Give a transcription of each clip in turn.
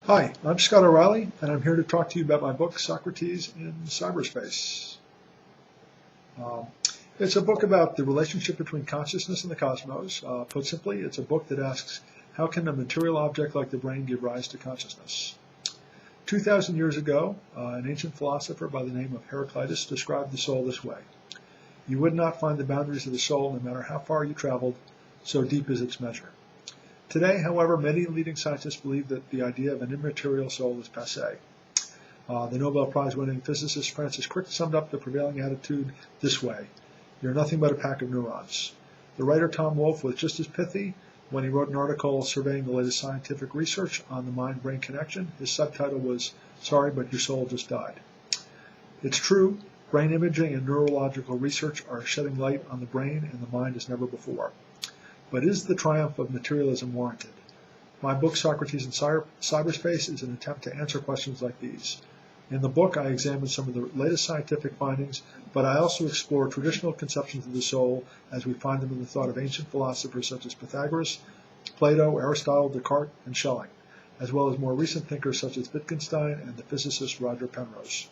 Hi, I'm Scott O'Reilly, and I'm here to talk to you about my book, Socrates in Cyberspace. It's a book about the relationship between consciousness and the cosmos. Put simply, it's a book that asks, how can a material object like the brain give rise to consciousness? 2,000 years ago, an ancient philosopher by the name of Heraclitus described the soul this way. You would not find the boundaries of the soul no matter how far you traveled, so deep is its measure. Today, however, many leading scientists believe that the idea of an immaterial soul is passé. The Nobel Prize-winning physicist Francis Crick summed up the prevailing attitude this way: you're nothing but a pack of neurons. The writer Tom Wolfe was just as pithy when he wrote an article surveying the latest scientific research on the mind-brain connection. His subtitle was, "Sorry, but your soul just died." It's true, brain imaging and neurological research are shedding light on the brain and the mind as never before. But is the triumph of materialism warranted? My book, Socrates in Cyberspace, is an attempt to answer questions like these. In the book, I examine some of the latest scientific findings, but I also explore traditional conceptions of the soul as we find them in the thought of ancient philosophers such as Pythagoras, Plato, Aristotle, Descartes, and Schelling, as well as more recent thinkers such as Wittgenstein and the physicist Roger Penrose.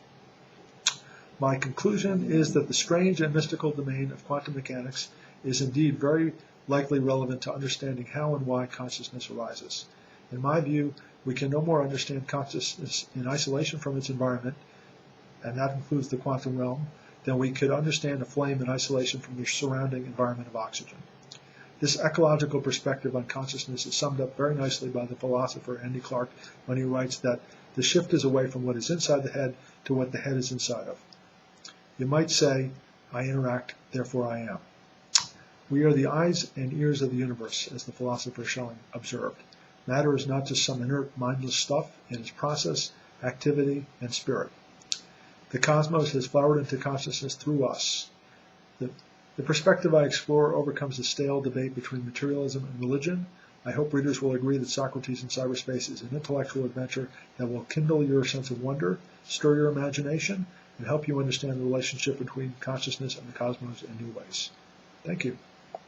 My conclusion is that the strange and mystical domain of quantum mechanics is indeed very likely relevant to understanding how and why consciousness arises. In my view, we can no more understand consciousness in isolation from its environment, and that includes the quantum realm, than we could understand a flame in isolation from the surrounding environment of oxygen. This ecological perspective on consciousness is summed up very nicely by the philosopher Andy Clark when he writes that the shift is away from what is inside the head to what the head is inside of. You might say, I interact, therefore I am. We are the eyes and ears of the universe, as the philosopher Schelling observed. Matter is not just some inert, mindless stuff. It is process, activity, and spirit. The cosmos has flowered into consciousness through us. The perspective I explore overcomes the stale debate between materialism and religion. I hope readers will agree that Socrates in Cyberspace is an intellectual adventure that will kindle your sense of wonder, stir your imagination, and help you understand the relationship between consciousness and the cosmos in new ways. Thank you.